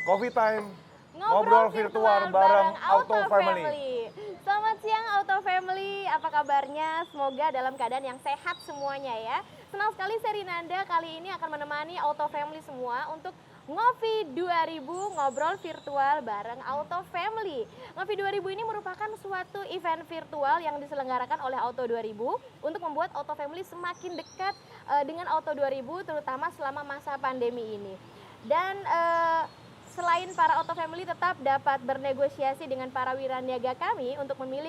Coffee Time, ngobrol virtual bareng Auto Family. Selamat siang Auto Family, apa kabarnya? Semoga dalam keadaan yang sehat semuanya ya. Senang sekali saya Rinanda kali ini akan menemani Auto Family semua untuk Ngopi 2000 ngobrol virtual bareng Auto Family. Ngopi 2000 ini merupakan suatu event virtual yang diselenggarakan oleh Auto 2000 untuk membuat Auto Family semakin dekat dengan Auto 2000 terutama selama masa pandemi ini. Dan selain para Auto Family tetap dapat bernegosiasi dengan para wiraniaga kami untuk memilih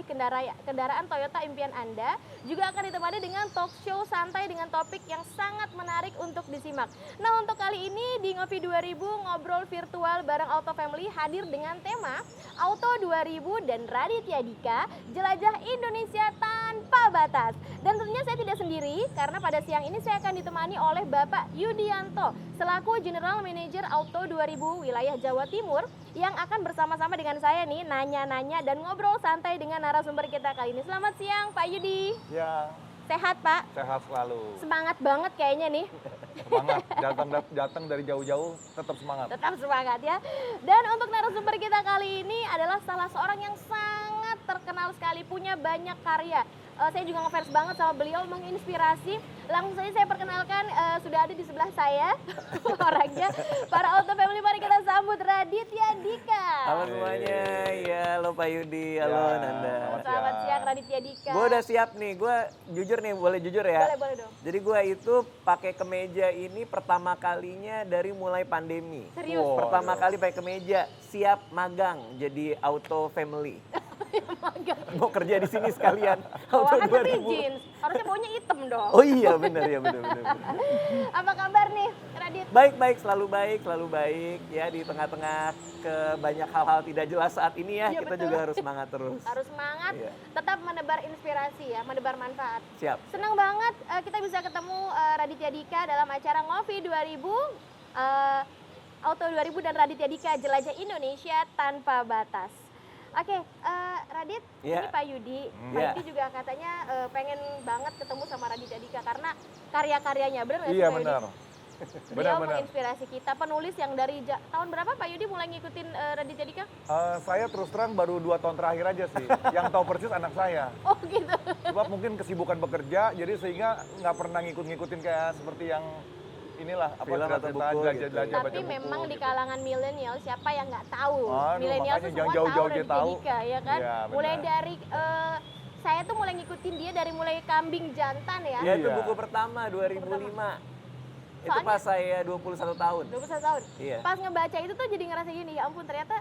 kendaraan Toyota impian Anda, juga akan ditemani dengan talk show santai dengan topik yang sangat menarik untuk disimak. Nah, untuk kali ini di Ngopi 2000 ngobrol virtual bareng Auto Family hadir dengan tema Auto 2000 dan Raditya Dika, jelajah Indonesia tanpa batas. Dan tentunya saya tidak sendiri karena pada siang ini saya akan ditemani oleh Bapak Yudianto selaku General Manager Auto 2000 wilayah Jawa Timur yang akan bersama-sama dengan saya nih nanya-nanya dan ngobrol santai dengan narasumber kita kali ini. Selamat siang Pak Yudi. Ya. Sehat Pak? Sehat selalu. Semangat banget kayaknya nih. Semangat, datang dari jauh-jauh tetap semangat. Tetap semangat ya. Dan untuk narasumber kita kali ini adalah salah seorang yang sangat terkenal sekali, punya banyak karya. Saya juga ngefans banget sama beliau, menginspirasi. Langsung saja saya perkenalkan, sudah ada di sebelah saya orangnya. Para Auto Family, mari kita sambut Raditya Dika. Halo semuanya, ya halo Pak Yudi, halo Ya, Nanda. Selamat siang Raditya Dika. Gue udah siap nih, gue jujur nih, boleh jujur ya? Boleh dong. Jadi gue itu pakai kemeja ini pertama kalinya dari mulai pandemi. Serius? Wow. Pertama kali pakai kemeja, siap magang jadi Auto Family. Mau kerja di sini sekalian. Auto Bawahan tapi 2000. jeans, harusnya baunya hitam dong. Oh iya benar ya benar. Apa kabar nih Radit? Baik, selalu baik ya di tengah-tengah ke banyak hal-hal tidak jelas saat ini ya, Iya, kita betul. juga harus semangat terus. Harus semangat, Iya. tetap menebar inspirasi ya, menebar manfaat. Siap. Senang banget kita bisa ketemu Raditya Dika dalam acara Ngopi 2000, Auto 2000 dan Raditya Dika, jelajah Indonesia tanpa batas. Oke, Radit, Iya. ini Pak Yudi. Pak Iya. Yudi juga katanya pengen banget ketemu sama Raditya Dika karena karya-karyanya, benar nggak sih Iya Pak Yudi? benar. Beliau Benar-benar. menginspirasi kita, penulis yang dari tahun berapa Pak Yudi mulai ngikutin Raditya Dika? Saya terus terang baru 2 tahun terakhir aja sih. Yang tahu persis anak saya. Oh gitu. Sebab mungkin kesibukan bekerja, jadi sehingga nggak pernah ngikut-ngikutin kayak seperti yang inilah apa Film atau cerita-cerita, buku jelajah-jelajah, gitu. baca Tapi buku memang di gitu. kalangan milenial siapa yang nggak tahu? Aduh, Milenial makanya tuh jangan semua jauh-jauh tahu dia Raditya tahu. Dika, ya kan? Iya, Mulai benar. dari saya tuh mulai ngikutin dia dari mulai Kambing Jantan ya. Ya itu Iya. buku pertama 2005. Itu Soalnya- pas saya 21 tahun. 21 tahun. Iya. Pas ngebaca itu tuh jadi ngerasa gini, ya ampun ternyata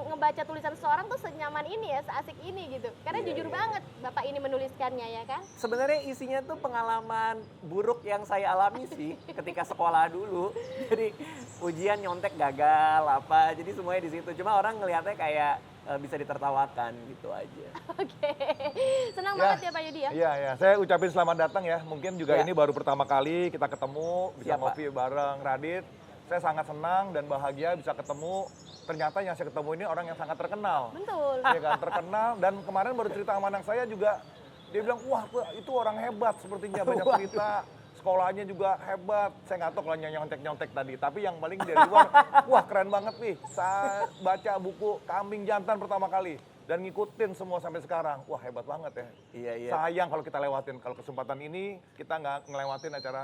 ngebaca tulisan seseorang tuh senyaman ini ya, seasik ini gitu. Karena Iya, jujur iya. banget Bapak ini menuliskannya ya kan? Sebenarnya isinya tuh pengalaman buruk yang saya alami sih ketika sekolah dulu. Jadi ujian nyontek gagal apa, jadi semuanya di situ. Cuma orang ngelihatnya kayak bisa ditertawakan gitu aja. Oke. Senang Ya. banget ya Pak Yudi ya. Iya, ya. Saya ucapin selamat datang ya. Mungkin juga Ya. ini baru pertama kali kita ketemu, bisa Siap, Pak. ngopi bareng Radit. Saya sangat senang dan bahagia bisa ketemu. Ternyata yang saya ketemu ini orang yang sangat terkenal. Betul. Iya kan, terkenal. Dan kemarin baru cerita sama anak saya juga, dia bilang, wah itu orang hebat sepertinya, banyak cerita. Sekolahnya juga hebat. Saya nggak tahu kalau nyontek-nyontek tadi. Tapi yang paling dari luar, wah keren banget nih. Saya baca buku Kambing Jantan pertama kali. Dan ngikutin semua sampai sekarang. Wah hebat banget ya. Iya. Sayang kalau kita lewatin. Kalau kesempatan ini kita nggak ngelewatin acara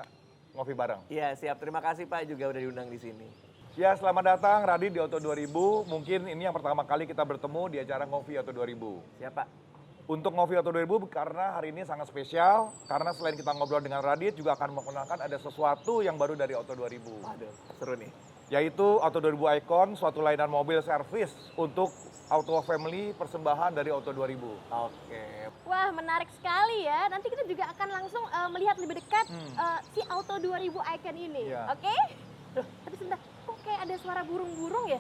ngopi bareng. Iya, siap. Terima kasih Pak juga udah diundang di sini. Ya selamat datang Radit di Auto 2000. Mungkin ini yang pertama kali kita bertemu di acara Ngopi Auto 2000. Siap Pak. Untuk Ngopi Auto 2000 karena hari ini sangat spesial. Karena selain kita ngobrol dengan Radit juga akan mengenalkan ada sesuatu yang baru dari Auto 2000. Waduh, seru nih. Yaitu Auto 2000 Icon, suatu layanan mobil servis untuk Auto Family persembahan dari Auto 2000. Oke. Wah menarik sekali ya. Nanti kita juga akan langsung melihat lebih dekat si Auto 2000 Icon ini. Iya. Oke? Loh, tapi sebentar, kok kayak ada suara burung-burung ya?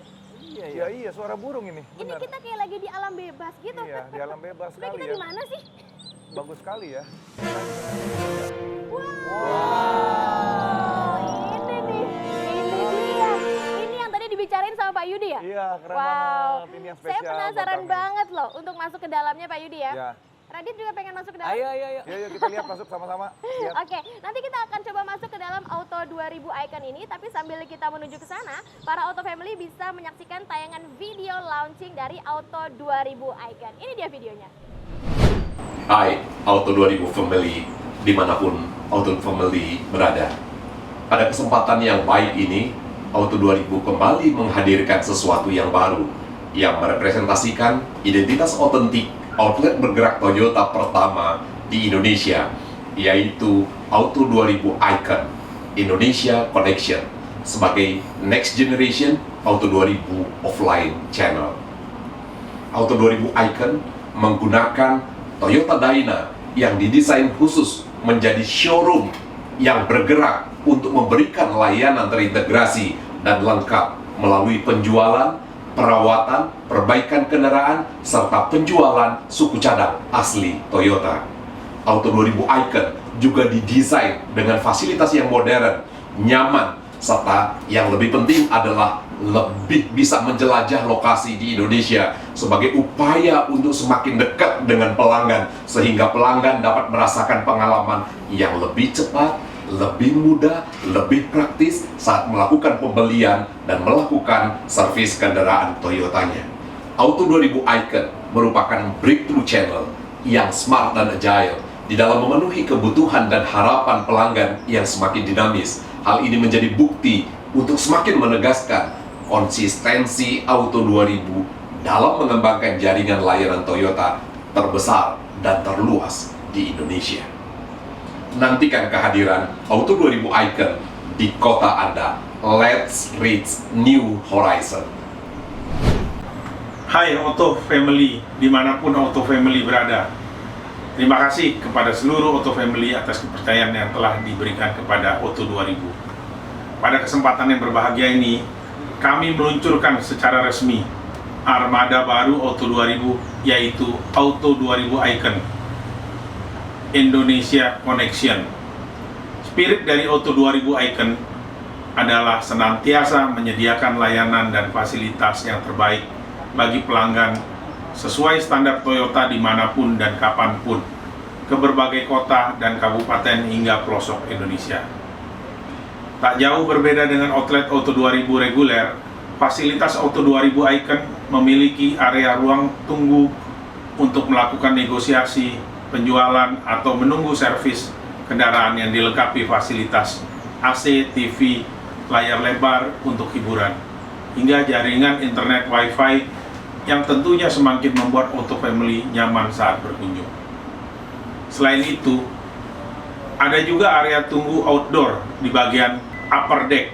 Iya, suara burung ini. Ini Benar. kita kayak lagi di alam bebas gitu. Iya, di alam bebas Sebenarnya sekali kita ya. di mana sih? Bagus sekali ya. Ini nih, ini dia. Ini yang tadi dibicarain sama Pak Yudi ya? Iya, keren Wow, banget. Ini yang spesial saya penasaran buat kami. banget loh untuk masuk ke dalamnya Pak Yudi ya. Ya. Radit juga pengen masuk ke dalam? Ayo. Yuk kita lihat masuk sama-sama. Lihat. Oke, nanti kita akan coba masuk ke dalam Auto 2000 Icon ini, tapi sambil kita menuju ke sana, para Auto Family bisa menyaksikan tayangan video launching dari Auto 2000 Icon. Ini dia videonya. Hai, Auto 2000 Family, dimanapun Auto Family berada. Pada kesempatan yang baik ini, Auto 2000 kembali menghadirkan sesuatu yang baru, yang merepresentasikan identitas otentik outlet bergerak Toyota pertama di Indonesia, yaitu Auto 2000 Icon Indonesia Connection sebagai next generation Auto 2000 offline channel. Auto 2000 Icon menggunakan Toyota Dyna yang didesain khusus menjadi showroom yang bergerak untuk memberikan layanan terintegrasi dan lengkap melalui penjualan, perawatan, perbaikan kendaraan, serta penjualan suku cadang asli Toyota. Auto 2000 Icon juga didesain dengan fasilitas yang modern, nyaman, serta yang lebih penting adalah lebih bisa menjelajah lokasi di Indonesia sebagai upaya untuk semakin dekat dengan pelanggan, sehingga pelanggan dapat merasakan pengalaman yang lebih cepat, lebih mudah, lebih praktis saat melakukan pembelian dan melakukan servis kendaraan Toyotanya. Auto 2000 Icon merupakan breakthrough channel yang smart dan agile di dalam memenuhi kebutuhan dan harapan pelanggan yang semakin dinamis. Hal ini menjadi bukti untuk semakin menegaskan konsistensi Auto 2000 dalam mengembangkan jaringan layanan Toyota terbesar dan terluas di Indonesia. Nantikan kehadiran Auto 2000 Icon di kota Anda. Let's reach new horizon. Hai Auto Family, dimanapun Auto Family berada. Terima kasih kepada seluruh Auto Family atas kepercayaan yang telah diberikan kepada Auto 2000. Pada kesempatan yang berbahagia ini, kami meluncurkan secara resmi armada baru Auto 2000, yaitu Auto 2000 Icon Indonesia Connection. Spirit dari Auto 2000 Icon adalah senantiasa menyediakan layanan dan fasilitas yang terbaik bagi pelanggan sesuai standar Toyota dimanapun dan kapanpun, ke berbagai kota dan kabupaten hingga pelosok Indonesia. Tak jauh berbeda dengan outlet Auto 2000 reguler, fasilitas Auto 2000 Icon memiliki area ruang tunggu untuk melakukan negosiasi, penjualan, atau menunggu servis kendaraan yang dilengkapi fasilitas AC, TV, layar lebar untuk hiburan, hingga jaringan internet Wi-Fi yang tentunya semakin membuat Auto Family nyaman saat berkunjung. Selain itu, ada juga area tunggu outdoor di bagian upper deck,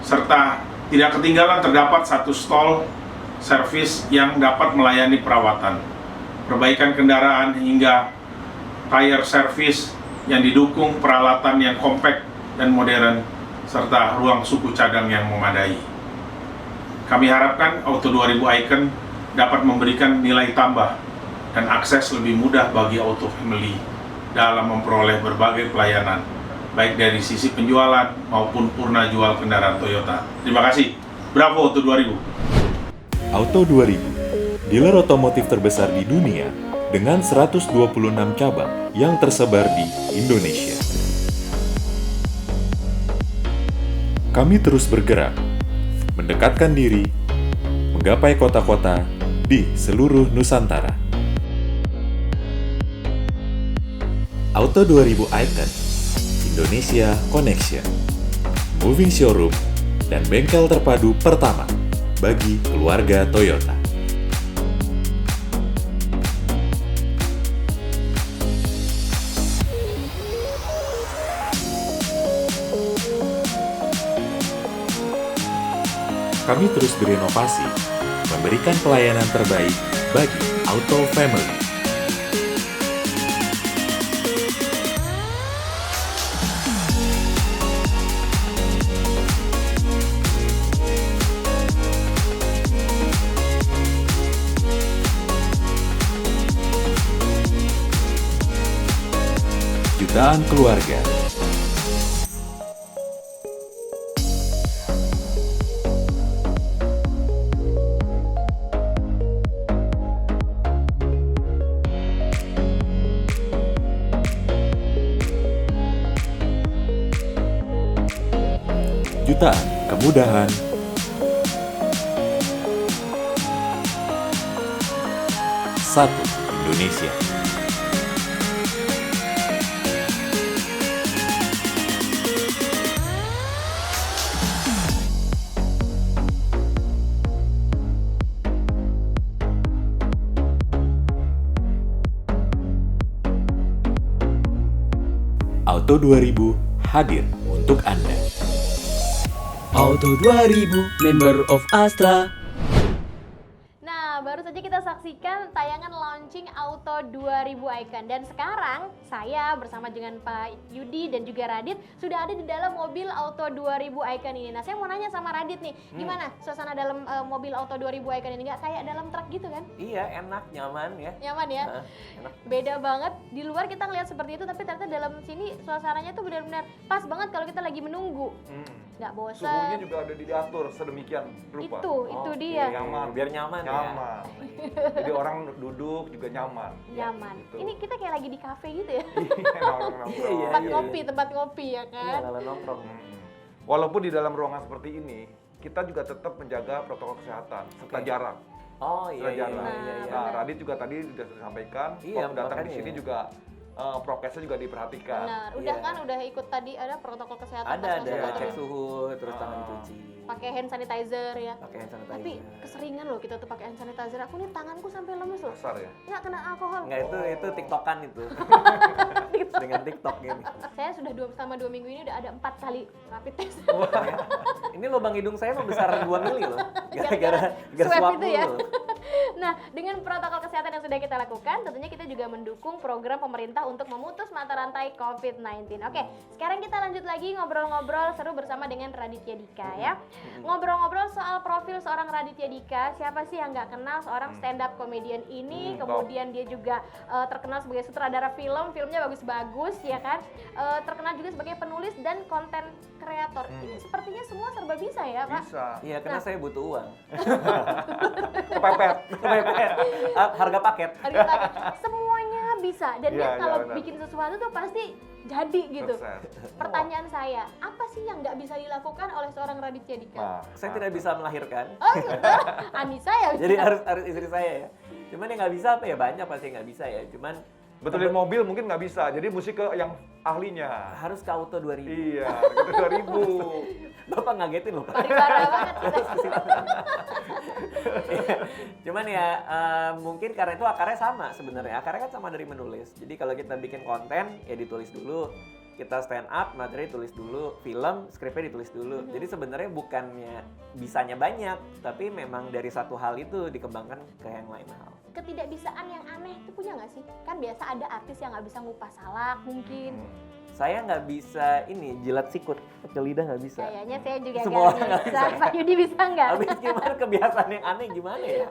serta tidak ketinggalan terdapat satu stall servis yang dapat melayani perawatan, perbaikan kendaraan, hingga tire service yang didukung peralatan yang kompak dan modern, serta ruang suku cadang yang memadai. Kami harapkan Auto 2000 Icon dapat memberikan nilai tambah dan akses lebih mudah bagi Auto Family dalam memperoleh berbagai pelayanan, baik dari sisi penjualan maupun purna jual kendaraan Toyota. Terima kasih. Bravo Auto 2000. Auto 2000, dealer otomotif terbesar di dunia dengan 126 cabang yang tersebar di Indonesia. Kami terus bergerak, mendekatkan diri, menggapai kota-kota di seluruh Nusantara. Auto 2000 Icon Indonesia Connection, moving showroom dan bengkel terpadu pertama bagi keluarga Toyota. Kami terus berinovasi, memberikan pelayanan terbaik bagi Auto Family. Jutaan keluarga. kecepatan, kemudahan, satu Indonesia. Auto 2000 hadir untuk Anda. Auto 2000, member of Astra. Nah, baru saja kita saksikan tayangan launching Auto 2000 Icon. Dan sekarang saya bersama dengan Pak Yudi dan juga Radit sudah ada di dalam mobil Auto 2000 Icon ini. Nah, saya mau nanya sama Radit nih, gimana suasana dalam mobil Auto 2000 Icon ini? Nggak kayak dalam truk gitu kan? Iya, enak, nyaman ya. Nyaman ya? Enak. Beda banget. Di luar kita ngeliat seperti itu, tapi ternyata dalam sini suasananya tuh benar-benar pas banget kalau kita lagi menunggu. Nggak bosan. Suhunya juga udah diatur sedemikian rupa. Itu dia. Nyaman. Biar nyaman ya. Nyaman. Jadi orang duduk juga nyaman. Nyaman. Gitu. Ini kita kayak lagi di kafe gitu ya. Nongkrong-nongkrong. Iya, Tempat ngopi ya Iya, kan? kalau nongkrong. Walaupun di dalam ruangan seperti ini, kita juga tetap menjaga protokol kesehatan serta Oke. jarak. Oh iya, Serta iya, jarak. iya, iya. Nah, Radit juga tadi sudah disampaikan, Iya, waktu datang di makanya sini ya. juga prokesnya juga diperhatikan. Benar. Udah Iya. kan udah ikut tadi ada protokol kesehatan pas Ada masuk cek mobil. suhu, terus tangan dicuci. Pakai hand sanitizer ya. Pakai hand sanitizer. Tapi keseringan loh kita tuh pakai hand sanitizer. Aku nih tanganku sampai lemes loh. Kasar ya. Nggak kena alkohol. Enggak, itu TikTokan itu. Dengan TikTok ini. Saya sudah selama 2 minggu ini udah ada 4 kali rapid test. Ini lubang hidung saya membesar 2 mili loh. Gara-gara Gara-gara swab swab itu ya. dulu. Nah, dengan protokol kesehatan yang sudah kita lakukan, tentunya kita juga mendukung program pemerintah untuk memutus mata rantai COVID-19. Oke, sekarang kita lanjut lagi ngobrol-ngobrol seru bersama dengan Raditya Dika ya. Ngobrol-ngobrol soal profil seorang Raditya Dika, siapa sih yang nggak kenal seorang stand up comedian ini, kemudian dia juga terkenal sebagai sutradara film, filmnya bagus-bagus ya kan, terkenal juga sebagai penulis dan konten kreator. Ini sepertinya semua serba bisa ya Pak? Bisa. Iya, karena saya butuh uang. Kepepet. Harga paket. Semuanya bisa dan Iya, dia iya, kalau benar. bikin sesuatu tuh pasti jadi gitu. Sukses. Pertanyaan saya, apa sih yang nggak bisa dilakukan oleh seorang Raditya Dika? Nah, Saya tidak bisa melahirkan. Oh sebentar, Anissa ya bisa. Jadi harus istri saya ya. Cuman yang nggak bisa apa ya, banyak pasti yang nggak bisa ya. Cuman betulin mobil mungkin nggak bisa, jadi mesti ke yang ahlinya. harus ke Auto 2000. Iya, itu 2000. Bapak ngagetin loh Pak. Parah banget kita. Cuman ya mungkin karena itu akarnya sama sebenarnya. Akarnya kan sama dari menulis. Jadi kalau kita bikin konten ya ditulis dulu. Kita stand up, materi tulis dulu, film, skripnya ditulis dulu. Jadi sebenarnya bukannya bisanya banyak, tapi memang dari satu hal itu dikembangkan ke yang lain hal. Ketidakbisaan yang aneh itu punya nggak sih? Kan biasa ada artis yang nggak bisa ngupas salak mungkin. Saya nggak bisa ini jilat sikut, pakai lidah nggak bisa. Kayaknya saya juga Semua nggak orang nggak bisa. bisa. Pak Yudi bisa nggak? Habis gimana kebiasaan yang aneh gimana ya?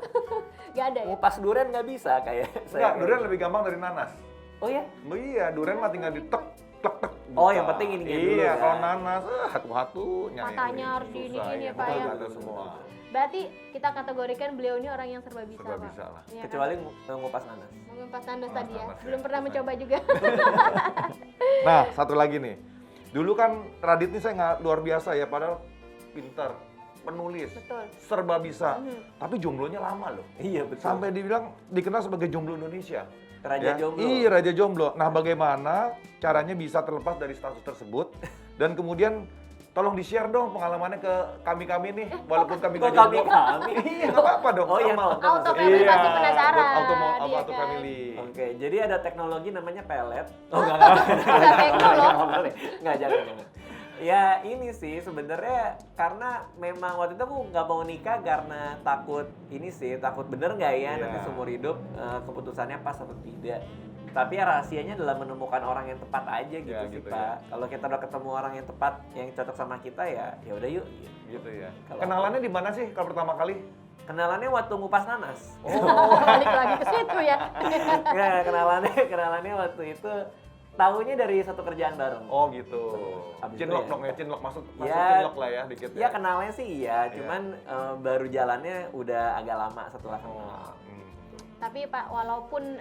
Nggak ada ya? Ngupas durian nggak bisa kayak Enggak, durian lebih gampang dari nanas. Oh ya? Oh iya, durian mah tinggal ditek, tek, tek. Oh, buka. yang penting ininya dulu Iya, kan. kalau nanas, hatu-hatu. Matanya harus diiniin ya, Pak, ya. Ada semua. Berarti kita kategorikan beliau ini orang yang serba bisa, Serba Pak. bisa lah. Iya kan? Kecuali ngupas nanas. Mengempas nanas Mengempas tadi ya. nanas ya. Belum pernah mencoba juga. Nah, satu lagi nih. Dulu kan Radit nih saya nggak luar biasa ya, padahal pintar, penulis, Betul. serba bisa. Tapi jomblonya lama loh. Iya betul. Sampai dikenal sebagai jomblo Indonesia. Raja jomblo. Iya, Raja Jomblo. Nah, bagaimana caranya bisa terlepas dari status tersebut? Dan kemudian tolong di-share dong pengalamannya ke kami-kami nih, walaupun kami Kok nggak jomblo. kami? Iya, nggak apa-apa dong. Oh iya, sama. nonton Auto maksudnya. family Iya, pasti penasaran. buat auto iya kan? family. Oke, jadi ada teknologi namanya pelet. Oh enggak, Nggak pegang loh. Enggak, jangan. Ya ini sih sebenarnya karena memang waktu itu aku nggak mau nikah karena takut ini sih, takut bener nggak ya Iya. nanti seumur hidup keputusannya pas atau tidak. Tapi ya rahasianya adalah menemukan orang yang tepat aja gitu Ya, sih gitu Pak. Kalau kita udah ketemu orang yang tepat, yang cocok sama kita ya udah yuk. Gitu ya. Kalau- Kenalannya di mana sih kalau pertama kali? Kenalannya waktu ngupas nanas. Balik lagi ke situ ya. Nggak, kenalannya waktu itu tahunya dari satu kerjaan bareng. Oh gitu. Abis itu Cinlok ya. dong ya, cinlok masuk Ya, cinlok lah ya dikit Ya kenalnya sih iya, Iya. cuman baru jalannya udah agak lama setelah kenal. Oh, Tapi Pak, walaupun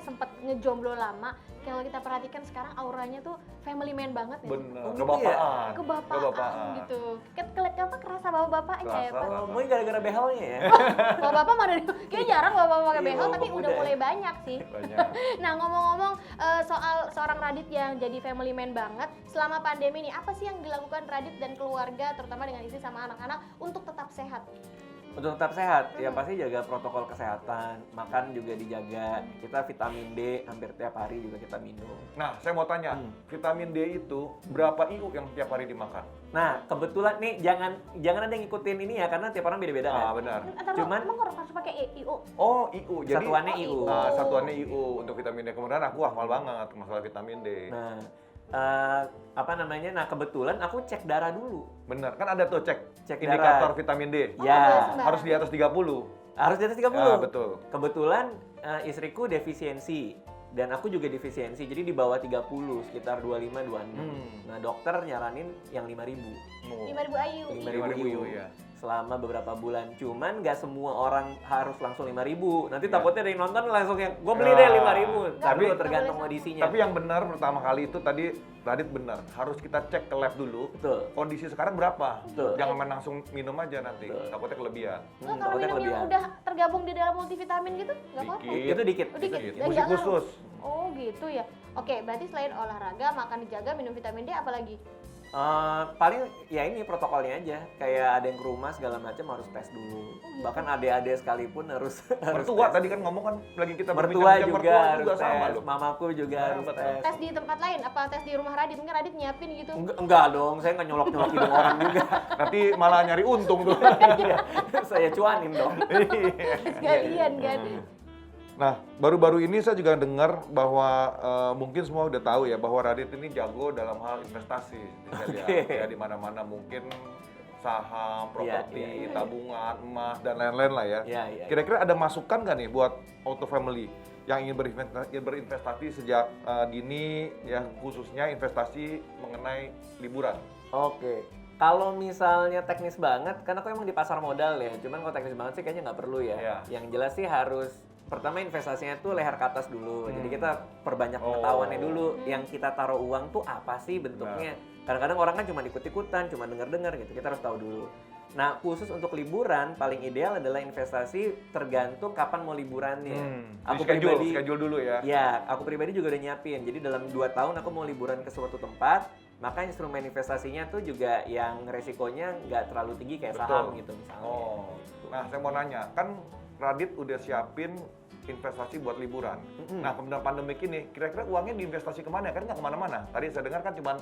sempat ngejomblo lama, kalau kita perhatikan sekarang auranya tuh family man banget ya. Bener, Oh, gitu kebapaan. Kebapaan gitu. Apa kerasa bapak-bapaknya ya, Pak? Kerasa. Oh, mungkin gara-gara behelnya ya. Kalau bapak mana kayaknya jarang bapak pakai Iya, behel, tapi bapak udah muda. mulai banyak sih. Banyak. Nah, ngomong-ngomong soal seorang Radit yang jadi family man banget, selama pandemi ini apa sih yang dilakukan Radit dan keluarga, terutama dengan istri sama anak-anak untuk tetap sehat? Untuk tetap sehat, ya pasti jaga protokol kesehatan, makan juga dijaga. Kita vitamin D hampir tiap hari juga kita minum. Nah, saya mau tanya, vitamin D itu berapa IU yang tiap hari dimakan? Nah, kebetulan nih jangan ada yang ngikutin ini ya, karena tiap orang beda-beda kan. Benar. Cuman Cuman- emang harus pakai IU? Oh, IU. Jadi Satuannya Oh, IU. satuannya IU untuk vitamin D. Kemudian aku hafal banget masalah vitamin D. Nah, nah kebetulan aku cek darah dulu. Bener, kan ada tuh Cek indikator darah. vitamin D. Oh, Ya, nggak boleh sembarangan. Harus di atas 30. Harus di atas 30. Betul. Kebetulan istriku defisiensi dan aku juga defisiensi. Jadi di bawah 30, sekitar 25-26. Nah, dokter nyaranin yang 5.000. 5.000 IU. 5.000 IU, ya. Selama beberapa bulan. Cuman nggak semua orang harus langsung 5.000. Nanti takutnya ada yang nonton langsung yang gue beli deh 5.000. Tapi nggak tergantung boleh kondisinya. Tapi yang benar pertama kali itu tadi Radit benar, harus kita cek ke lab dulu. Betul. Kondisi sekarang berapa? Betul. Jangan main langsung minum aja nanti, Betul. takutnya kelebihan. Kalau takutnya minum yang kelebihan. udah tergabung di dalam multivitamin gitu, nggak apa-apa? Dikit. Itu dikit. Oh, dikit. Dikit. Dan Musik nggak ngaruh. khusus. Oh gitu ya. Oke, berarti selain olahraga, makan dijaga, minum vitamin D, apalagi? Paling ya ini protokolnya aja. Kayak ada yang ke rumah segala macam harus tes dulu. gitu. Bahkan adik-adik sekalipun harus Mertua tes. tadi kan ngomong kan lagi kita Mertua berbincang, juga mertua harus juga sama tes. loh. Mamaku juga Nah, harus betul. tes. Tes di tempat lain? Apa tes di rumah Radit? Mungkin Radit nyiapin gitu. Enggak dong, saya nggak nyolok-nyolok hidung orang juga. Nanti malah nyari untung tuh. Saya cuanin dong. Sekalian kan. Nah, baru-baru ini saya juga dengar bahwa mungkin semua udah tahu ya bahwa Radit ini jago dalam hal investasi. Saya lihat ya di mana-mana mungkin saham, properti, iya. tabungan, emas dan lain-lain lah ya. Iya. Kira-kira ada masukan nggak nih buat Auto Family yang ingin berinvestasi sejak dini ya, khususnya investasi mengenai liburan? Oke. Kalau misalnya teknis banget, kan aku emang di pasar modal ya. Cuman kalau teknis banget sih kayaknya nggak perlu ya. Iya. Yang jelas sih harus pertama investasinya tuh leher ke atas dulu. Jadi kita perbanyak pengetahuannya dulu. Yang kita taruh uang tuh apa sih bentuknya. Kadang-kadang orang kan cuma ikut-ikutan, cuma denger-dengar gitu. Kita harus tahu dulu. Nah, khusus untuk liburan paling ideal adalah investasi tergantung kapan mau liburannya. Schedule dulu ya. Ya, aku pribadi juga udah nyiapin. Jadi dalam 2 tahun aku mau liburan ke suatu tempat, maka instrumen investasinya tuh juga yang resikonya nggak terlalu tinggi kayak saham Betul. gitu misalnya. Oh, nah saya mau nanya, kan Radit udah siapin investasi buat liburan. Nah, kemudian pandemik ini, kira-kira uangnya diinvestasi kemana? Kan nggak kemana-mana. Tadi saya dengar kan cuman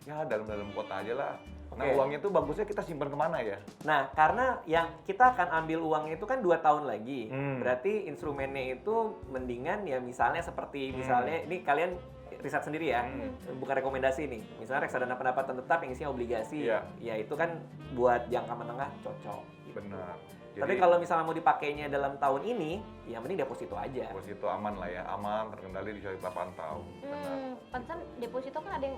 ya dalam kota aja lah. Nah, Oke. uangnya itu bagusnya kita simpan kemana ya? Nah, karena yang kita akan ambil uangnya itu kan 2 tahun lagi. Berarti instrumennya itu mendingan ya misalnya seperti misalnya ini kalian riset sendiri ya, bukan rekomendasi nih. Misalnya reksadana pendapatan tetap yang isinya obligasi, Iya. ya itu kan buat jangka menengah cocok. Gitu. Benar. Tapi kalau misalnya mau dipakainya dalam tahun ini, ya mending deposito aja. deposito aman lah ya, aman, terkendali, bisa kita pantau. Benar. Pantesan deposito kan ada yang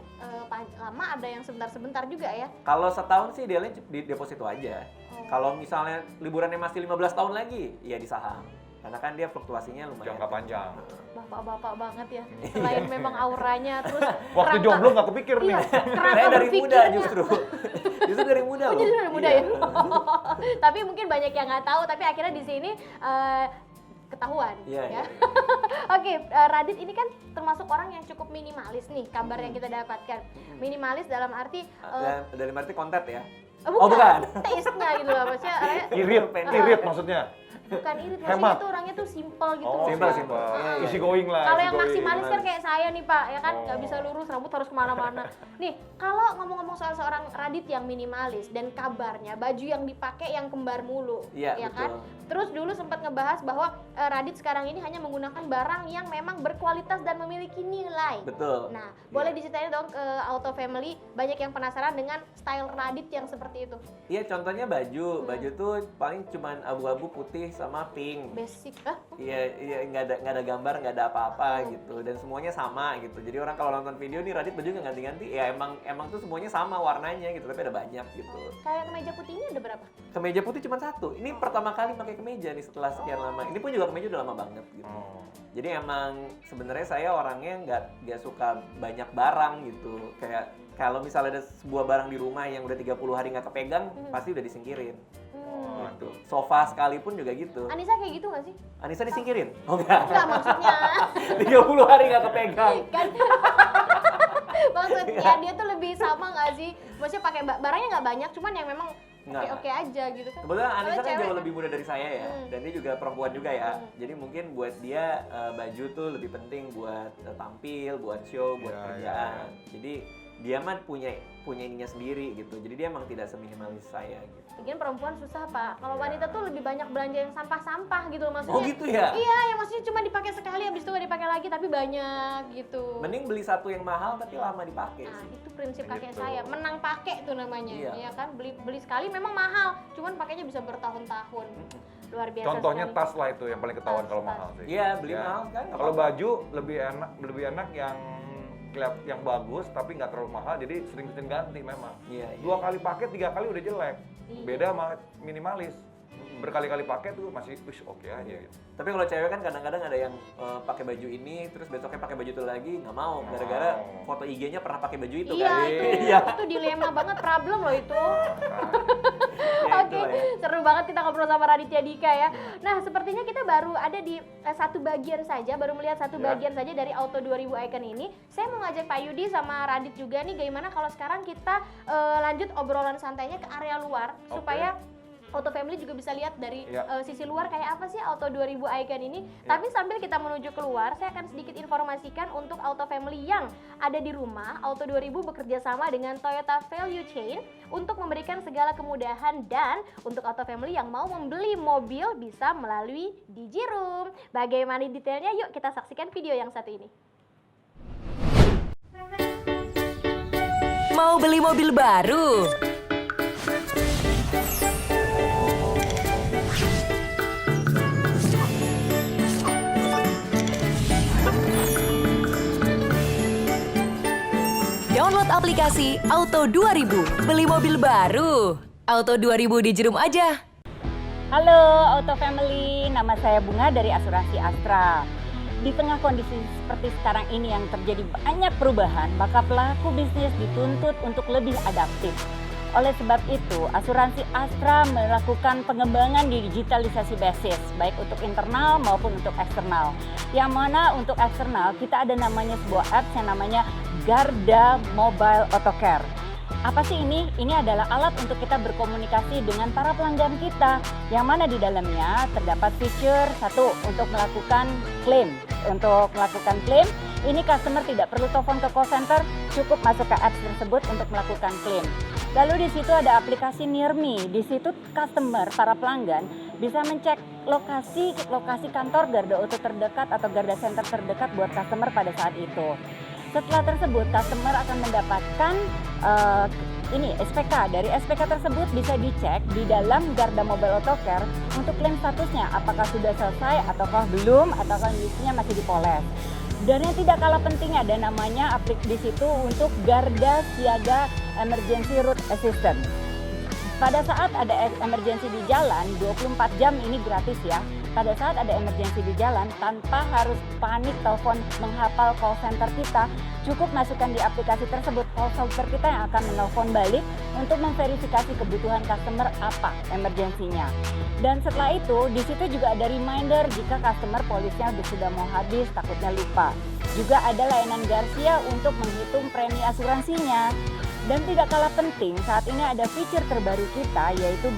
lama, ada yang sebentar-sebentar juga ya. Kalau setahun sih idealnya di deposito aja. Oh. Kalau misalnya liburannya masih 15 tahun lagi, ya di saham. Karena kan dia fluktuasinya lumayan. Jangka panjang. Bapak-bapak banget ya. Selain memang auranya, terus Waktu kerangka- jomblo nggak kepikir nih. Iya, kerangka Saya dari muda berpikirnya. justru. Justru dari muda Oh, loh. jadi dari muda Iya. ya. Tapi mungkin banyak yang nggak tahu, tapi akhirnya di sini ketahuan. Iya, ya. iya. Oke, Radit ini kan termasuk orang yang cukup minimalis nih, kabar yang kita dapatkan. Minimalis dalam arti Dari arti konten ya. bukan, bukan. taste-nya gitu loh, maksudnya Irit maksudnya. bukan irit, Hemat. maksudnya tuh orangnya tuh simple gitu. Oh, Simple, maksudnya. simple. Iya, iya. Easy going lah. Kalau easy yang going. maksimalis kan kayak saya nih Pak, ya kan nggak Oh. bisa lurus, rambut harus kemana-mana. Nih, kalau ngomong-ngomong soal seorang Radit yang minimalis dan kabarnya baju yang dipakai yang kembar mulu, Iya, ya kan? betul. Terus dulu sempat ngebahas bahwa Radit sekarang ini hanya menggunakan barang yang memang berkualitas dan memiliki nilai. Betul. Nah, boleh diceritain dong ke Auto Family, banyak yang penasaran dengan style Radit yang seperti itu. Iya, contohnya baju. Baju tuh paling cuman abu-abu putih sama pink. Basic. Iya nggak ada gambar, nggak ada apa-apa gitu, dan semuanya sama gitu. Jadi orang kalau nonton video nih Radit baju nggak ganti-ganti, ya emang tuh semuanya sama warnanya gitu, tapi ada banyak gitu. Kayak kemeja putihnya ada berapa? Kemeja putih cuma satu. Ini pertama kali pakai kemeja nih setelah sekian lama. Ini pun juga kemeja udah lama banget gitu. Jadi emang sebenarnya saya orangnya nggak suka banyak barang gitu. Kayak kalau misalnya ada sebuah barang di rumah yang udah 30 hari nggak kepegang, pasti udah disingkirin. Gitu. Sofa sekalipun juga gitu. Anissa kayak gitu nggak sih? Anissa disingkirin? Oh enggak. Enggak, maksudnya 30 hari nggak kepegang. kan maksudnya dia tuh lebih sama nggak sih? Maksudnya pakai barangnya nggak banyak, cuman yang memang oke aja gitu kan. Kebetulan Anissa Soalnya kan cewek jauh lebih muda dari saya ya, dan dia juga perempuan juga ya. Jadi mungkin buat dia baju tuh lebih penting buat tampil, buat show, buat kerjaan. Jadi dia mah punya ininya sendiri gitu. Jadi dia emang tidak seminimalis saya gitu. Mungkin perempuan susah Pak. Kalau wanita tuh lebih banyak belanja yang sampah-sampah gitu maksudnya. Oh gitu ya? Iya, yang maksudnya cuma dipakai sekali, habis itu nggak dipakai lagi, tapi banyak gitu. Mending beli satu yang mahal tapi lama dipakai Nah, sih. itu prinsip kakek Gitu. saya. Menang pakai tuh namanya. Iya. Ya kan, beli sekali memang mahal, cuman pakainya bisa bertahun-tahun. Luar biasa. Contohnya sekali. tas lah itu yang paling ketahuan Tas, kalau tas. mahal sih. Iya, beli mahal kan. nggak Kalau apa-apa. baju lebih enak yang bagus tapi nggak terlalu mahal, jadi sering-sering ganti memang. Iya. 2 kali pakai, 3 kali udah jelek. Iya. Beda sama minimalis. Berkali-kali pakai tuh masih oke aja gitu. Tapi kalau cewek kan kadang-kadang ada yang pakai baju ini terus besoknya pakai baju itu lagi, nggak mau gara-gara foto IG-nya pernah pakai baju itu Iya, kan. itu, Iya. itu dilema banget, problem loh itu. Ya, Oke, itulah ya. seru banget kita ngobrol sama Raditya Dika ya. Nah, sepertinya kita baru ada di satu bagian saja, baru melihat satu bagian saja dari Auto 2000 Icon ini. Saya mau ngajak Pak Yudi sama Radit juga nih, gimana kalau sekarang kita lanjut obrolan santainya ke area luar, supaya Auto Family juga bisa lihat dari sisi luar kayak apa sih Auto 2000 Icon ini. Tapi sambil kita menuju keluar, saya akan sedikit informasikan untuk Auto Family yang ada di rumah. Auto 2000 bekerja sama dengan Toyota Value Chain untuk memberikan segala kemudahan, dan untuk Auto Family yang mau membeli mobil bisa melalui Digiroom. Bagaimana detailnya? Yuk kita saksikan video yang satu ini. Mau beli mobil baru? Download aplikasi Auto 2000, beli mobil baru. Auto 2000 Digiroom aja. Halo Auto Family, nama saya Bunga dari Asuransi Astra. Di tengah kondisi seperti sekarang ini yang terjadi banyak perubahan, maka pelaku bisnis dituntut untuk lebih adaptif. Oleh sebab itu, Asuransi Astra melakukan pengembangan di digitalisasi basis, baik untuk internal maupun untuk eksternal. Yang mana untuk eksternal, kita ada namanya sebuah apps yang namanya Garda Mobile Autocare. Apa sih ini? Ini adalah alat untuk kita berkomunikasi dengan para pelanggan kita, yang mana di dalamnya terdapat fitur satu untuk melakukan klaim. Untuk melakukan klaim, ini customer tidak perlu telepon ke call center, cukup masuk ke apps tersebut untuk melakukan klaim. Lalu di situ ada aplikasi Near Me. Di situ customer, para pelanggan bisa mencek lokasi kantor Garda Auto terdekat atau Garda Center terdekat buat customer pada saat itu. Setelah tersebut, customer akan mendapatkan SPK. Dari SPK tersebut bisa dicek di dalam Garda Mobile Autocare untuk klaim statusnya, apakah sudah selesai ataukah belum, atau kondisinya masih dipoles. Dan yang tidak kalah penting ada namanya aplikasi di situ untuk Garda Siaga Emergency Route Assistant. Pada saat ada emergency di jalan, 24 jam ini gratis ya. Pada saat ada emergency di jalan, tanpa harus panik telepon menghafal call center kita, cukup masukkan di aplikasi tersebut call center kita yang akan menelpon balik untuk memverifikasi kebutuhan customer apa emergensinya. Dan setelah itu, di situ juga ada reminder jika customer polisnya sudah mau habis, takutnya lupa. Juga ada layanan Garcia untuk menghitung premi asuransinya. Dan tidak kalah penting, saat ini ada fitur terbaru kita, yaitu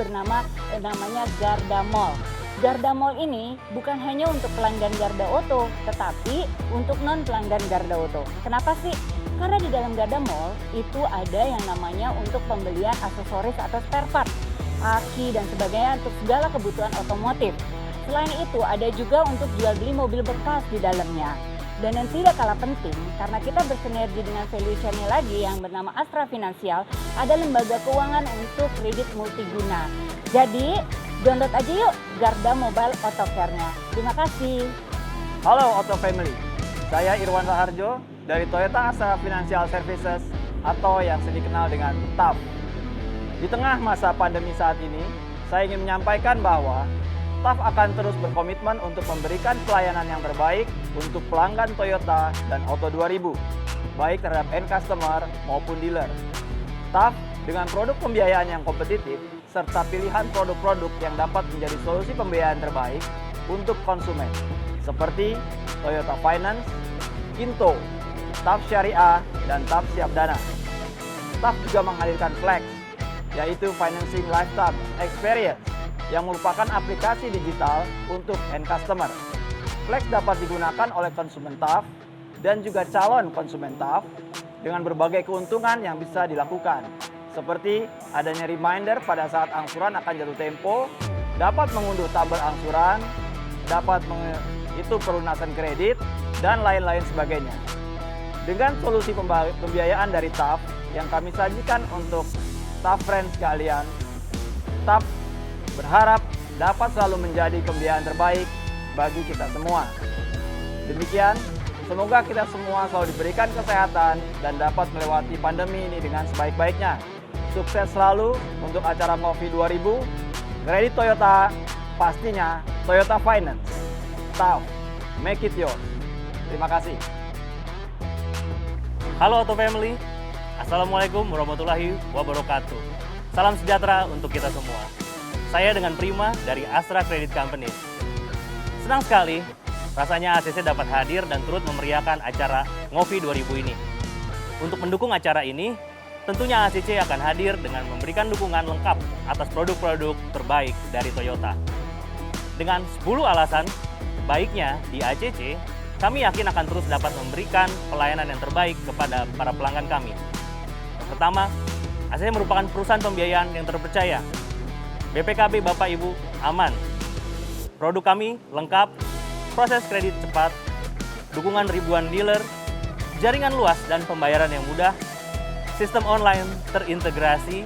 namanya Garda Mall. Garda Mall ini bukan hanya untuk pelanggan Garda Auto, tetapi untuk non-pelanggan Garda Auto. Kenapa sih? Karena di dalam Garda Mall itu ada yang namanya untuk pembelian aksesoris atau spare part, aki dan sebagainya untuk segala kebutuhan otomotif. Selain itu ada juga untuk jual beli mobil bekas di dalamnya. Dan yang tidak kalah penting, karena kita bersinergi dengan value chain lagi yang bernama Astra Finansial, ada lembaga keuangan untuk kredit multiguna. Jadi Download aja yuk Garda Mobile Auto Care-nya. Terima kasih. Halo Auto Family, saya Irwan Raharjo dari Toyota Astra Financial Services atau yang sering dikenal dengan TAF. Di tengah masa pandemi saat ini, saya ingin menyampaikan bahwa TAF akan terus berkomitmen untuk memberikan pelayanan yang terbaik untuk pelanggan Toyota dan Auto 2000, baik terhadap end customer maupun dealer. TAF dengan produk pembiayaan yang kompetitif serta pilihan produk-produk yang dapat menjadi solusi pembiayaan terbaik untuk konsumen, seperti Toyota Finance, Kinto, TAF Syariah, dan TAF Siap Dana. TAF juga menghadirkan Flex, yaitu Financing Lifetime Experience, yang merupakan aplikasi digital untuk end customer. Flex dapat digunakan oleh konsumen TAF dan juga calon konsumen TAF dengan berbagai keuntungan yang bisa dilakukan, seperti adanya reminder pada saat angsuran akan jatuh tempo, dapat mengunduh tabel angsuran, dapat itu pelunasan kredit, dan lain-lain sebagainya. Dengan solusi pembiayaan dari TAF yang kami sajikan untuk TAF friends kalian, TAF berharap dapat selalu menjadi pembiayaan terbaik bagi kita semua. Demikian, semoga kita semua selalu diberikan kesehatan dan dapat melewati pandemi ini dengan sebaik-baiknya. Sukses selalu untuk acara Ngopi 2000, kredit Toyota, pastinya Toyota Finance. TAF, make it yours. Terima kasih. Halo Auto Family, Assalamualaikum warahmatullahi wabarakatuh. Salam sejahtera untuk kita semua. Saya dengan Prima dari Astra Credit Company. Senang sekali rasanya ACC dapat hadir dan turut memeriahkan acara Ngopi 2000 ini. Untuk mendukung acara ini, tentunya ACC akan hadir dengan memberikan dukungan lengkap atas produk-produk terbaik dari Toyota. Dengan 10 alasan baiknya di ACC, kami yakin akan terus dapat memberikan pelayanan yang terbaik kepada para pelanggan kami. Yang pertama, ACC merupakan perusahaan pembiayaan yang terpercaya. BPKB Bapak Ibu aman. Produk kami lengkap, proses kredit cepat, dukungan ribuan dealer, jaringan luas dan pembayaran yang mudah, sistem online terintegrasi,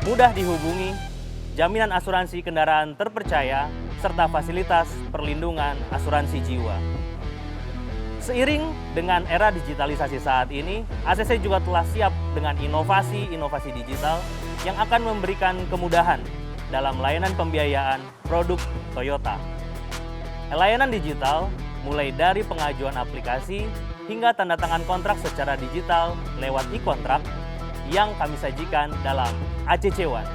mudah dihubungi, jaminan asuransi kendaraan terpercaya, serta fasilitas perlindungan asuransi jiwa. Seiring dengan era digitalisasi saat ini, ACC juga telah siap dengan inovasi-inovasi digital yang akan memberikan kemudahan dalam layanan pembiayaan produk Toyota. Layanan digital mulai dari pengajuan aplikasi hingga tanda tangan kontrak secara digital lewat e-kontrak yang kami sajikan dalam ACC One.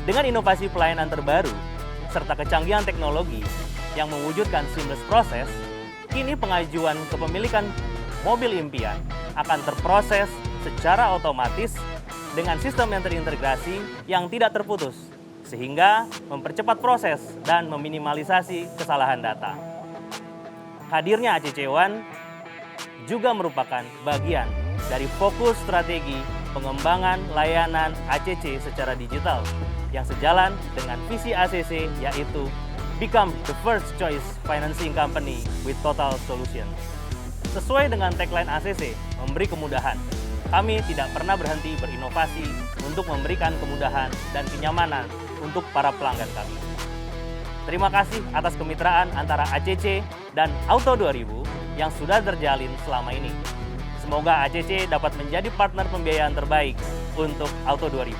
Dengan inovasi pelayanan terbaru serta kecanggihan teknologi yang mewujudkan seamless proses, kini pengajuan kepemilikan mobil impian akan terproses secara otomatis dengan sistem yang terintegrasi yang tidak terputus, sehingga mempercepat proses dan meminimalisasi kesalahan data. Hadirnya ACC One juga merupakan bagian dari fokus strategi pengembangan layanan ACC secara digital yang sejalan dengan visi ACC, yaitu Become the First Choice Financing Company with Total Solution. Sesuai dengan tagline ACC, memberi kemudahan, kami tidak pernah berhenti berinovasi untuk memberikan kemudahan dan kenyamanan untuk para pelanggan kami. Terima kasih atas kemitraan antara ACC dan Auto 2000 yang sudah terjalin selama ini. Semoga ACC dapat menjadi partner pembiayaan terbaik untuk Auto 2000.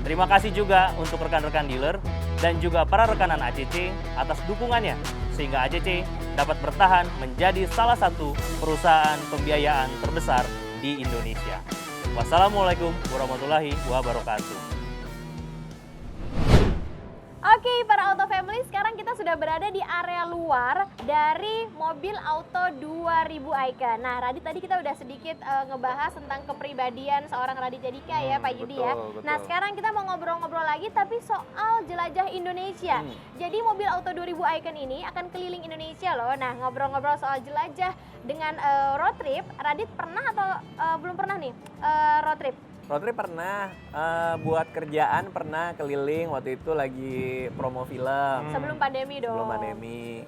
Terima kasih juga untuk rekan-rekan dealer dan juga para rekanan ACC atas dukungannya, sehingga ACC dapat bertahan menjadi salah satu perusahaan pembiayaan terbesar di Indonesia. Wassalamualaikum warahmatullahi wabarakatuh. Oke, para Auto Family, sekarang kita sudah berada di area luar dari mobil Auto 2000 Icon. Nah, Radit tadi kita udah sedikit ngebahas tentang kepribadian seorang Raditya Dika ya, Pak Yudi ya. Betul. Nah, sekarang kita mau ngobrol-ngobrol lagi tapi soal jelajah Indonesia. Jadi mobil Auto 2000 Icon ini akan keliling Indonesia loh. Nah, ngobrol-ngobrol soal jelajah dengan road trip, Radit pernah atau belum pernah nih road trip? Road trip pernah, buat kerjaan pernah keliling, waktu itu lagi promo film. Sebelum pandemi dong. Sebelum pandemi.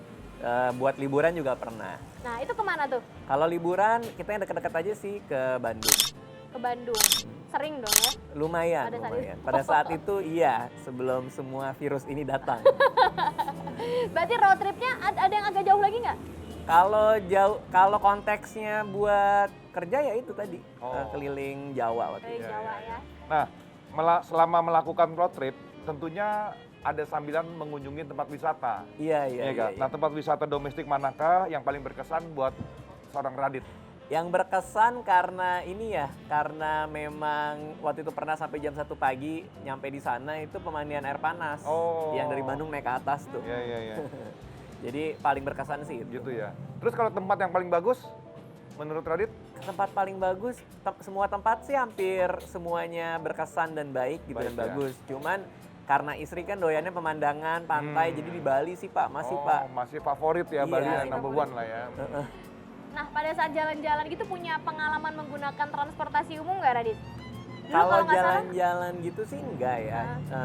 Buat liburan juga pernah. Nah, itu kemana tuh? Kalau liburan kita yang dekat-dekat aja sih ke Bandung. Ke Bandung. sering dong ya. Lumayan, Pada saat lumayan. itu. Pada saat itu iya, sebelum semua virus ini datang. Berarti road tripnya ada yang agak jauh lagi nggak? Kalau konteksnya buat kerja ya itu tadi, Oh. keliling Jawa waktu Dari itu. Jawa ya. Nah, selama melakukan road trip, tentunya ada sambilan mengunjungi tempat wisata. Iya, Iya kan? Nah, tempat wisata domestik manakah yang paling berkesan buat seorang Radit? Yang berkesan karena ini ya, karena memang waktu itu pernah sampai jam 1 pagi nyampe di sana itu pemandian air panas. Oh. Yang dari Bandung naik ke atas tuh. Iya, iya, iya. Jadi paling berkesan sih itu. Gitu ya. Terus kalau tempat yang paling bagus menurut Radit? Tempat paling bagus, semua tempat sih hampir semuanya berkesan dan baik gitu Baik, dan ya. bagus. Cuman karena istri kan doyannya pemandangan, pantai, jadi di Bali sih Pak, masih Pak. Masih favorit ya, Iya. Bali yang Masih number favorit. one lah ya. Nah, pada saat jalan-jalan gitu punya pengalaman menggunakan transportasi umum nggak, Radit? Dulu Kalau nggak salah, jalan-jalan gitu sih enggak ya.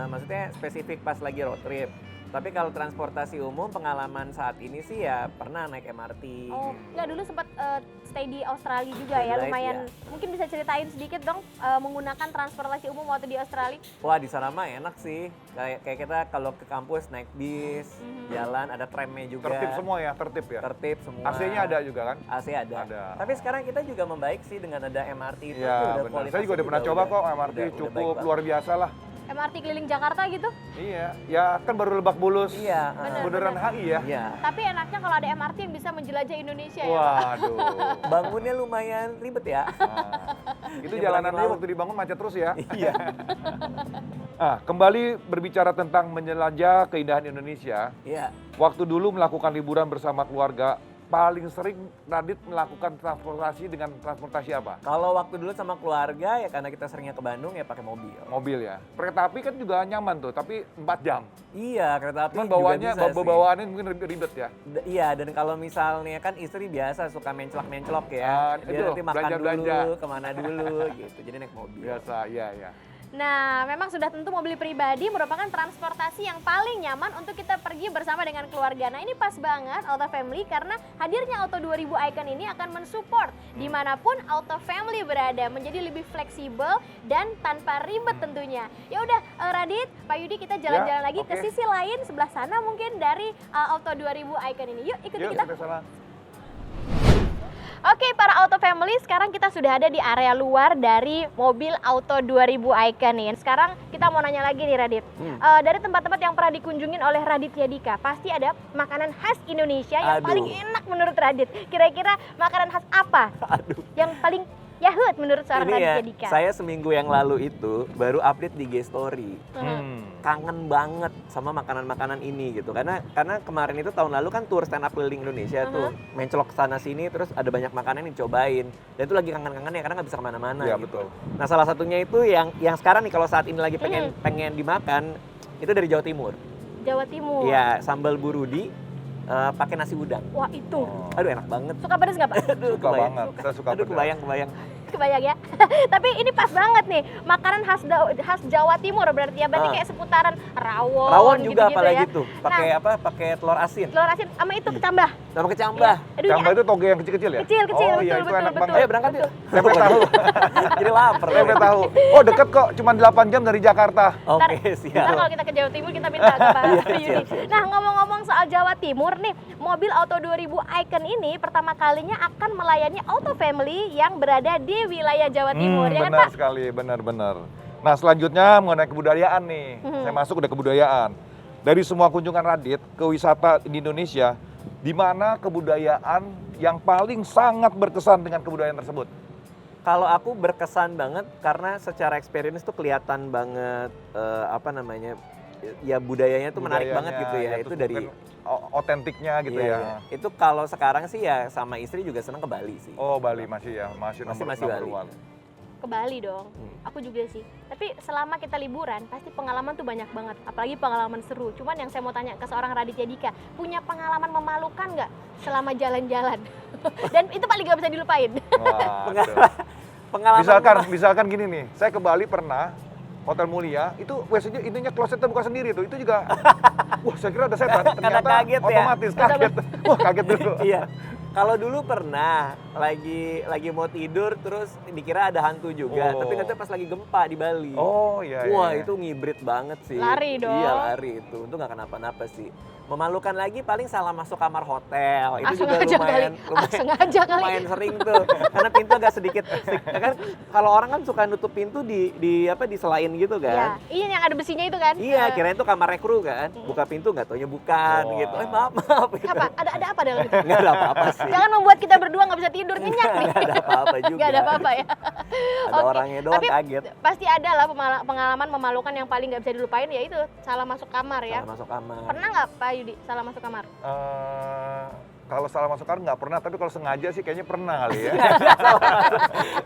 Maksudnya spesifik pas lagi road trip. Tapi kalau transportasi umum pengalaman saat ini sih ya pernah naik MRT. oh, nggak dulu sempat stay di Australia juga ya, Right, lumayan. ya. Mungkin bisa ceritain sedikit dong menggunakan transportasi umum waktu di Australia. Wah di sana mah enak sih. Kayak kita kalau ke kampus naik bis, jalan ada tramnya juga. Tertib semua ya, tertib ya. Tertib semua. AC-nya ada juga kan? AC ada. Ada. Tapi sekarang kita juga membaik sih dengan ada MRT itu. Iya, tuh udah benar. kualitasnya Saya juga udah pernah coba kok MRT, udah cukup baik banget. luar biasa lah. MRT keliling Jakarta gitu. Iya, ya kan baru Lebak Bulus. Iya. Bundaran HI ya. Iya. Tapi enaknya kalau ada MRT yang bisa menjelajah Indonesia ya, Pak. Waduh. Bangunnya lumayan ribet ya. Nah, itu Yang jalanannya paling waktu dibangun macet terus ya. Iya. Kembali berbicara tentang menjelajah keindahan Indonesia. Iya. Waktu dulu melakukan liburan bersama keluarga, paling sering Radit melakukan transportasi dengan transportasi apa? Kalau waktu dulu sama keluarga ya karena kita seringnya ke Bandung ya pakai mobil. Mobil ya. Kereta api kan juga nyaman tuh, tapi 4 jam. Iya, kereta api Cuman juga bawaannya, bisa sih. bawaannya mungkin ribet ya. Iya, dan kalau misalnya kan istri biasa suka menclok-menclok ya. Dia itu, nanti makan belanja-belanja. dulu, kemana dulu gitu. Jadi naik mobil. Biasa, iya, iya. Nah, memang sudah tentu mobil pribadi merupakan transportasi yang paling nyaman untuk kita pergi bersama dengan keluarga. Nah, ini pas banget Auto Family karena hadirnya Auto 2000 Icon ini akan mensupport dimanapun Auto Family berada, menjadi lebih fleksibel dan tanpa ribet tentunya. Ya udah, Radit, Pak Yudi, kita jalan-jalan lagi ke oke. sisi lain sebelah sana mungkin dari Auto 2000 Icon ini. Yuk, ikuti Yuk, kita. kita sana. Oke, para Auto Family, sekarang kita sudah ada di area luar dari mobil Auto 2000 Icon nih. Sekarang kita mau nanya lagi nih, Radit. Dari tempat-tempat yang pernah dikunjungin oleh Raditya Dika, pasti ada makanan khas Indonesia yang Aduh. paling enak menurut Radit. Kira-kira makanan khas apa Aduh. yang paling yahut menurut seorang Ini ya, Raditya Dika? saya seminggu yang lalu itu baru update di IG Story. Kangen banget sama makanan-makanan ini gitu. Karena kemarin itu tahun lalu kan tour stand up keliling Indonesia tuh. Mencolok sana sini terus ada banyak makanan yang dicobain. Dan itu lagi kangen-kangen ya karena nggak bisa kemana-mana Iya, gitu. betul. Nah salah satunya itu yang sekarang nih kalau saat ini lagi pengen dimakan itu dari Jawa Timur. Jawa Timur. Iya, sambal burudi pakai nasi udang. Wah, itu. Aduh enak banget. Suka pedas nggak, Pak? Aduh, Suka banget, saya suka Aduh pedas. kebayang. Kebayang ya. Tapi ini pas banget nih, makanan khas Jawa Timur berarti ya. Berarti kayak seputaran rawon. Rawon juga gitu-gitu apalagi ya. tuh. Pakai apa? Pakai telur asin. Telur asin sama itu kecambah. Sama kecambah. Aduh, Cambah itu toge yang kecil-kecil ya? Kecil, Oh iya, betul, itu enak betul. banget. Ayo berangkat yuk. Tempe tahu. Jadi lapar. Tempe tahu. Oh, deket kok, cuma 8 jam dari Jakarta. Oke, Ntar siap. kalau kita ke Jawa Timur kita minta ke Pak Iya, Yudi. siap. Nah, ngomong-ngomong soal Jawa Timur nih, mobil Auto 2000 Icon ini pertama kalinya akan melayani Auto Family yang berada di wilayah Jawa Timur, ya kan Benar Pak? sekali, benar-benar. Nah, selanjutnya mengenai kebudayaan nih. Saya masuk udah kebudayaan. Dari semua kunjungan Radit ke wisata di Indonesia, di mana kebudayaan yang paling sangat berkesan dengan kebudayaan tersebut? Kalau aku berkesan banget karena secara experience tuh kelihatan banget ya budayanya tuh menarik banget gitu ya. Itu terus dari mungkin otentiknya gitu iya, ya. iya. Itu kalau sekarang sih ya sama istri juga seneng ke Bali sih. Oh, Bali masih ya, masih Masih nomor Bali. one. Ke Bali dong. Aku juga sih. Tapi selama kita liburan, pasti pengalaman tuh banyak banget. Apalagi pengalaman seru. Cuman yang saya mau tanya ke seorang Raditya Dika, punya pengalaman memalukan nggak selama jalan-jalan? Dan itu paling nggak bisa dilupain. Waduh. Pengalaman Misalkan gini nih, saya ke Bali pernah, Hotel Mulia, itu WC-nya intinya klosetnya buka sendiri tuh. Itu juga, wah saya kira ada setan. Ternyata kaget ya. otomatis kaget. Wah kaget dulu. Iya. Kalau dulu pernah lagi mau tidur terus dikira ada hantu juga, tapi katanya pas lagi gempa di Bali. Oh iya. Wah, iya. itu ngibrit banget sih. Lari dong. Iya, lari itu. Untung nggak kenapa-napa sih. Memalukan lagi paling salah masuk kamar hotel. Itu juga sengaja kali. lumayan sering tuh. Karena pintu agak sedikit kan kalau orang kan suka nutup pintu diselain gitu kan. Iya, yang ada besinya itu kan. Iya, kirain itu kamar kru kan. Buka pintu nggak taunya bukan gitu. Maaf gitu. Apa? Ada apa dalam itu? Nggak ada apa-apa sih. Jangan membuat kita berdua nggak bisa tidur, nyenyak nih. Nggak ada apa-apa juga. Nggak ada apa-apa ya. Ada orangnya doang Tapi kaget. pasti ada lah pengalaman memalukan yang paling nggak bisa dilupain, yaitu salah masuk kamar ya. Salah masuk kamar. Pernah nggak Pak Yudi salah masuk kamar? Kalau salah masuk kamar nggak pernah, tapi kalau sengaja sih kayaknya pernah kali ya.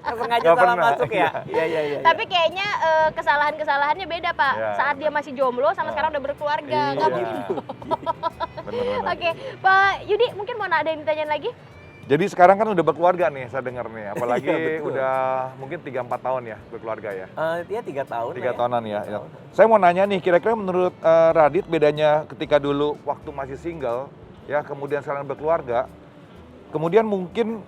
Sengaja Nggak salah pernah, masuk ya? Iya. Tapi kayaknya kesalahan-kesalahannya beda Pak. Iya. Saat dia masih jomblo sama sekarang udah berkeluarga. Nggak Iya. mungkin. Bener-bener. Oke, Pak Yudi mungkin mau ada yang ditanyain lagi? Jadi sekarang kan udah berkeluarga nih, saya dengar nih. Apalagi Iya, betul. udah mungkin 3-4 tahun ya berkeluarga ya. Dia 3 tahun. 3 tahunan ya. Saya mau nanya nih, kira-kira menurut Radit bedanya ketika dulu waktu masih single, ya kemudian sekarang berkeluarga, kemudian mungkin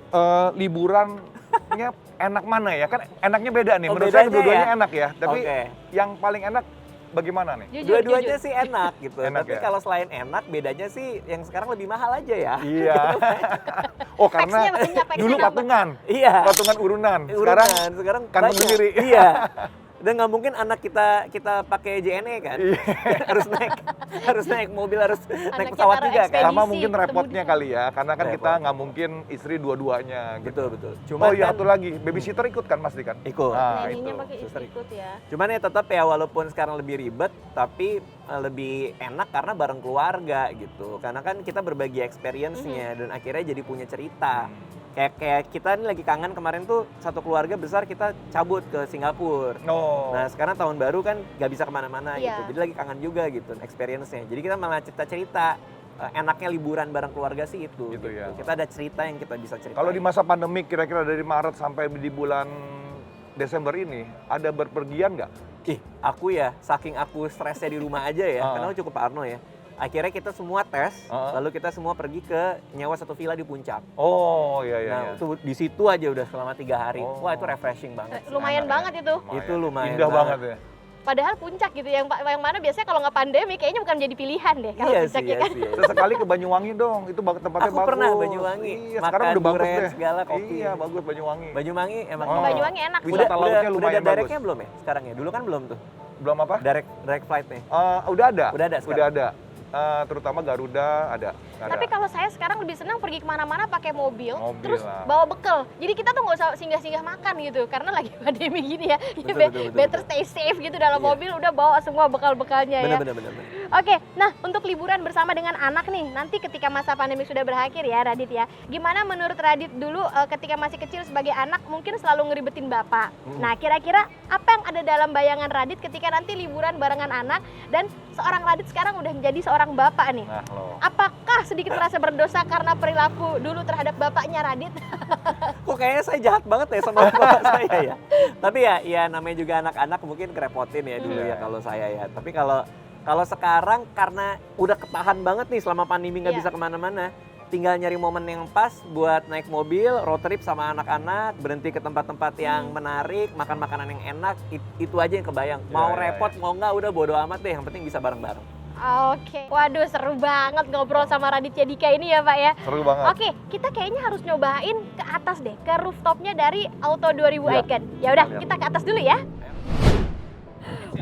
liburannya enak mana ya? Kan enaknya beda nih, menurut saya bedanya dua-duanya ya? enak ya. Tapi Oke. yang paling enak bagaimana nih? Dua-duanya sih enak gitu. Enak Tapi ya? kalau selain enak, bedanya sih yang sekarang lebih mahal aja ya. Iya. Oh karena Teksnya banyak, teksnya dulu nambah. patungan, Iya. patungan urunan. Urunan. Sekarang Sekarang kantong banyak. sendiri. Iya. Dan nggak mungkin anak kita pakai JNE kan. Iya. harus naik mobil, harus naik Anaknya pesawat taruh juga kan. ekspedisi. Sama mungkin repotnya kemudian. kali ya, karena kan kita Repot. nggak mungkin istri dua-duanya gitu. Betul. Oh iya, kan satu lagi, babysitter ikut kan pasti kan? ikut. Nah, Neninya itu. pakai ikut ya. Cuman ya tetap ya walaupun sekarang lebih ribet, tapi lebih enak karena bareng keluarga gitu. Karena kan kita berbagi experience-nya dan akhirnya jadi punya cerita. Kayak kita nih lagi kangen kemarin tuh satu keluarga besar kita cabut ke Singapura. Oh. Nah sekarang tahun baru kan nggak bisa kemana-mana Iya. gitu. Jadi lagi kangen juga gitu experience-nya. Jadi kita malah cerita-cerita. Enaknya liburan bareng keluarga sih itu. Gitu ya. Kita ada cerita yang kita bisa cerita. Kalau di masa pandemi kira-kira dari Maret sampai di bulan Desember ini ada berpergian nggak? Aku ya, saking aku stresnya di rumah aja ya, karena aku cukup parno ya. Akhirnya kita semua tes, lalu kita semua pergi ke nyewa satu villa di puncak. Oh iya. Nah, itu di situ aja udah selama 3 hari. Oh. Wah, itu refreshing banget. Lumayan banget itu. Itu lumayan Indah banget ya. Padahal puncak gitu, yang mana biasanya kalau nggak pandemi kayaknya bukan jadi pilihan deh kalau Iya puncak sih, ya kan. Sesekali ke Banyuwangi dong, itu tempatnya Aku bagus. pernah Banyuwangi, Iya, sekarang makan udah bagus durian deh. segala, kopi. Iya, bagus Banyuwangi. Banyuwangi emang. Banyuwangi enak. Wisata lautnya lumayan udah bagus. directnya belum ya sekarang ya? Dulu kan belum tuh. Belum apa? Direct flight-nya. Udah ada. Udah ada sekarang? Udah ada. Terutama Garuda ada. Tapi kalau saya sekarang lebih senang pergi kemana-mana pakai mobil, terus lah. bawa bekal. Jadi kita tuh nggak usah singgah-singgah makan gitu, karena lagi pandemi gini ya. Betul. Better stay safe gitu dalam mobil, udah bawa semua bekal-bekalnya ya. Bener. Oke, nah untuk liburan bersama dengan anak nih, nanti ketika masa pandemi sudah berakhir ya Radit ya. Gimana menurut Radit dulu ketika masih kecil sebagai anak mungkin selalu ngeribetin bapak. Nah kira-kira apa yang ada dalam bayangan Radit ketika nanti liburan barengan anak dan seorang Radit sekarang udah menjadi seorang bapak nih. Nah, loh. Apakah sedikit merasa berdosa karena perilaku dulu terhadap bapaknya Radit? Kok kayaknya saya jahat banget ya sama bapak saya ya. Tapi ya namanya juga anak-anak mungkin kerepotin ya dulu ya kalau saya ya. Tapi kalau sekarang karena udah ketahan banget nih selama pandemi nggak bisa kemana-mana, tinggal nyari momen yang pas buat naik mobil, road trip sama anak-anak, berhenti ke tempat-tempat yang menarik, makan makanan yang enak, itu aja yang kebayang. Mau repot, mau nggak, udah bodo amat deh, yang penting bisa bareng-bareng. Oke, waduh seru banget ngobrol sama Raditya Dika ini ya Pak ya. Seru banget. Oke, kita kayaknya harus nyobain ke atas deh, ke rooftopnya dari Auto 2000 Icon. Ya udah, kita ke atas dulu ya.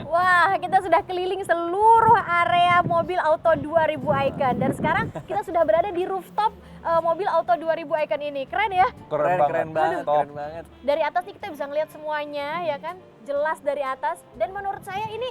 Wah, kita sudah keliling seluruh area mobil Auto 2000 Icon dan sekarang kita sudah berada di rooftop mobil Auto 2000 Icon ini. Keren ya? Keren banget. Dari atas nih kita bisa ngeliat semuanya ya kan, jelas dari atas. Dan menurut saya ini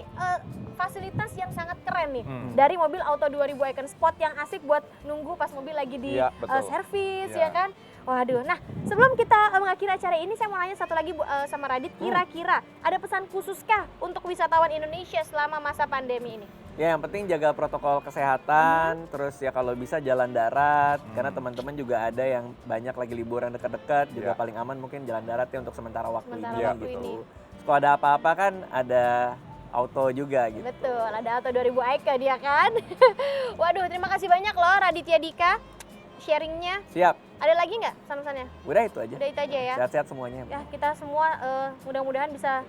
fasilitas yang sangat keren nih dari mobil Auto 2000 Icon, spot yang asik buat nunggu pas mobil lagi di servis ya kan. Waduh, nah sebelum kita mengakhiri acara ini saya mau nanya satu lagi sama Radit, kira-kira ada pesan khususkah untuk wisatawan Indonesia selama masa pandemi ini? Ya yang penting jaga protokol kesehatan, terus ya kalau bisa jalan darat, karena teman-teman juga ada yang banyak lagi liburan dekat-dekat, juga paling aman mungkin jalan darat ya untuk sementara waktu ini gitu. Terus kalau ada apa-apa kan ada Auto juga gitu. Betul, ada Auto 2000 Icon ya kan. Waduh, terima kasih banyak loh Raditya Dika. sharingnya. Siap. Ada lagi nggak pesan-pesannya? Udah itu aja. Udah itu aja ya. Sehat-sehat semuanya. Ya, kita semua mudah-mudahan bisa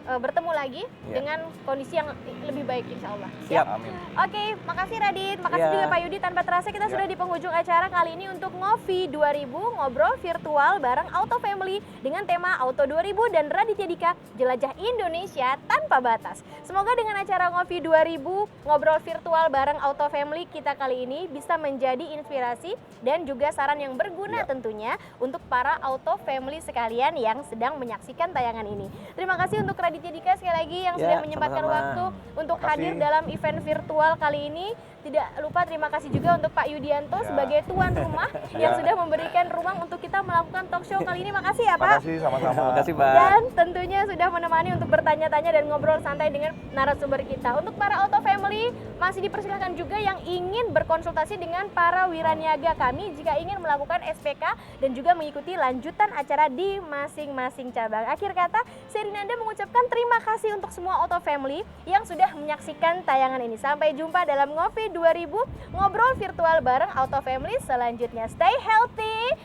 bertemu lagi Iya. dengan kondisi yang lebih baik insya Allah. Siap. Amin. Oke, makasih Radit, makasih Iya. juga Pak Yudi. Tanpa terasa kita sudah di penghujung acara kali ini untuk Ngopi 2000, ngobrol virtual bareng Auto Family dengan tema Auto 2000 dan Raditya Dika, jelajah Indonesia tanpa batas. Semoga dengan acara Ngopi 2000, ngobrol virtual bareng Auto Family kita kali ini bisa menjadi inspirasi dan juga saran yang berguna tentunya untuk para Auto Family sekalian yang sedang menyaksikan tayangan ini. Terima kasih untuk Raditya Dika sekali lagi yang Ya, sudah menyempatkan sama-sama. waktu untuk Makasih. hadir dalam event virtual kali ini. Tidak lupa terima kasih juga untuk Pak Yudianto Ya. sebagai tuan rumah yang Ya. sudah memberikan ruang untuk kita melakukan talk show kali ini. Makasih ya Pak. Makasih sama-sama. Makasih, Pak. Dan tentunya sudah menemani untuk bertanya-tanya dan ngobrol santai dengan narasumber kita. Untuk para Auto Family, masih dipersilahkan juga yang ingin berkonsultasi dengan para wiraniaga kami jika ingin melakukan SPK dan juga mengikuti lanjutan acara di masing-masing cabang. Akhir kata, Serinanda mengucapkan terima kasih untuk semua Auto Family yang sudah menyaksikan tayangan ini. Sampai jumpa dalam Ngopi 2000, ngobrol virtual bareng Auto Family selanjutnya. Stay healthy.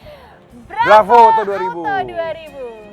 Bravo Auto 2000. Auto 2000.